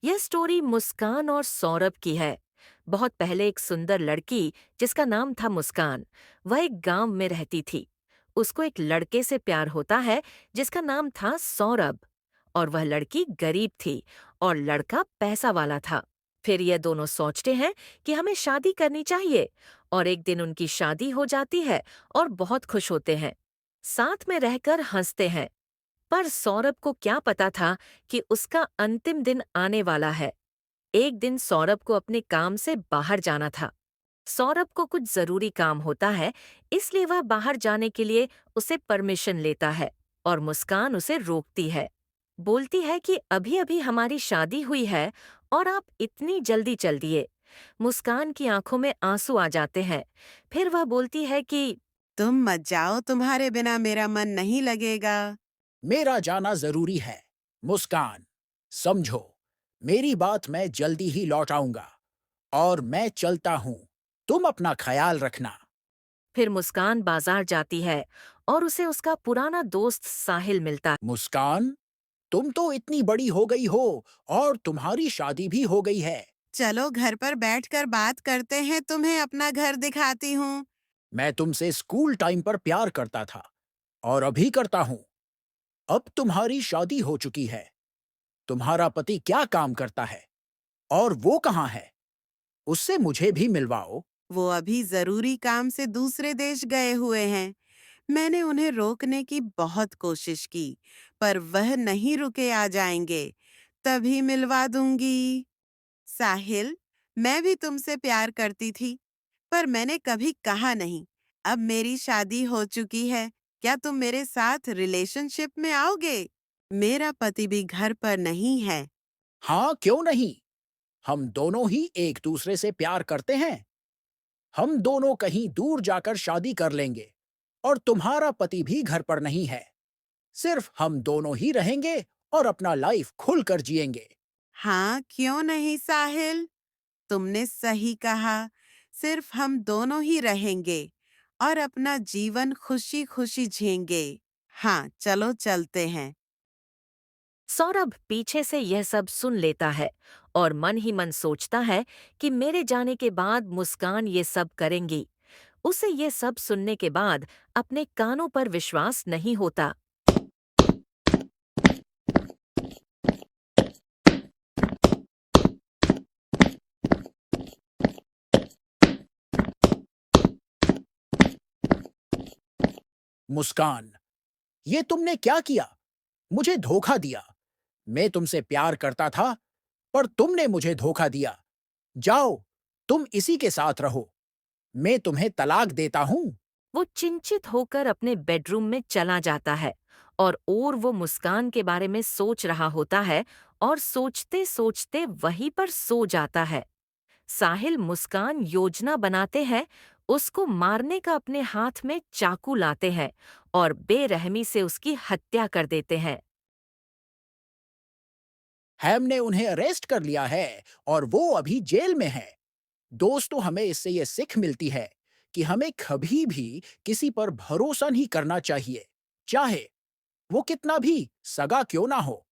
यह स्टोरी मुस्कान और सौरभ की है। बहुत पहले एक सुंदर लड़की जिसका नाम था मुस्कान, वह एक गांव में रहती थी। उसको एक लड़के से प्यार होता है जिसका नाम था सौरभ। और वह लड़की गरीब थी और लड़का पैसा वाला था। फिर ये दोनों सोचते हैं कि हमें शादी करनी चाहिए। और एक दिन उनकी शादी हो जाती है और बहुत खुश होते हैं। साथ में रहकर हंसते हैं। पर सौरभ को क्या पता था कि उसका अंतिम दिन आने वाला है। एक दिन सौरभ को अपने काम से बाहर जाना था। सौरभ को कुछ जरूरी काम होता है, इसलिए वह बाहर जाने के लिए उसे परमिशन लेता है। और मुस्कान उसे रोकती है। बोलती है कि अभी अभी हमारी शादी हुई है और आप इतनी जल्दी चल दिए। मुस्कान की आंखों में आंसू आ जाते हैं। फिर वह बोलती है कि तुम मत जाओ, तुम्हारे बिना मेरा मन नहीं लगेगा। मेरा जाना जरूरी है। मुस्कान, समझो, मेरी बात मैं जल्दी ही लौट आऊंगा और मैं चलता हूँ। तुम अपना ख्याल रखना। फिर मुस्कान बाजार जाती है और उसे उसका पुराना दोस्त साहिल मिलता है। मुस्कान, तुम तो इतनी बड़ी हो गई हो और तुम्हारी शादी भी हो गई है। चलो घर पर बैठकर बात करते हैं, तुम्हें अपना घर दिखाती हूँ। मैं तुमसे स्कूल टाइम पर प्यार करता था और अभी करता हूँ। अब तुम्हारी शादी हो चुकी है। तुम्हारा पति क्या काम करता है और वो कहाँ है? उससे मुझे भी मिलवाओ। वो अभी जरूरी काम से दूसरे देश गए हुए हैं। मैंने उन्हें रोकने की बहुत कोशिश की, पर वह नहीं रुके, आ जाएंगे तभी मिलवा दूंगी। साहिल, मैं भी तुमसे प्यार करती थी, पर मैंने कभी कहा नहीं। अब मेरी शादी हो चुकी है, क्या तुम मेरे साथ रिलेशनशिप में आओगे? मेरा पति भी घर पर नहीं है। हाँ, क्यों नहीं? हम दोनों ही एक दूसरे से प्यार करते हैं। हम दोनों कहीं दूर जाकर शादी कर लेंगे और तुम्हारा पति भी घर पर नहीं है। सिर्फ हम दोनों ही रहेंगे और अपना लाइफ खुलकर जिएंगे। हाँ, क्यों नहीं साहिल? तुमने सही कहा। सिर्फ हम दोनों ही रहेंगे और अपना जीवन खुशी खुशी जिएंगे। हाँ, चलो चलते हैं। सौरभ पीछे से यह सब सुन लेता है और मन ही मन सोचता है कि मेरे जाने के बाद मुस्कान ये सब करेंगी। उसे ये सब सुनने के बाद अपने कानों पर विश्वास नहीं होता। मुस्कान, ये तुमने क्या किया? मुझे धोखा दिया। मैं तुमसे प्यार करता था, पर तुमने मुझे धोखा दिया। जाओ, तुम इसी के साथ रहो। मैं तुम्हें तलाक देता हूँ। वो चिंतित होकर अपने बेडरूम में चला जाता है। और वो मुस्कान के बारे में सोच रहा होता है और सोचते सोचते वहीं पर सो जाता है। साहिल मुस्कान योजना बनाते हैं। उसको मारने का अपने हाथ में चाकू लाते हैं और बेरहमी से उसकी हत्या कर देते हैं। हैम ने उन्हें अरेस्ट कर लिया है और वो अभी जेल में है। दोस्तों, हमें इससे ये सीख मिलती है कि हमें कभी भी किसी पर भरोसा नहीं करना चाहिए, चाहे वो कितना भी सगा क्यों ना हो।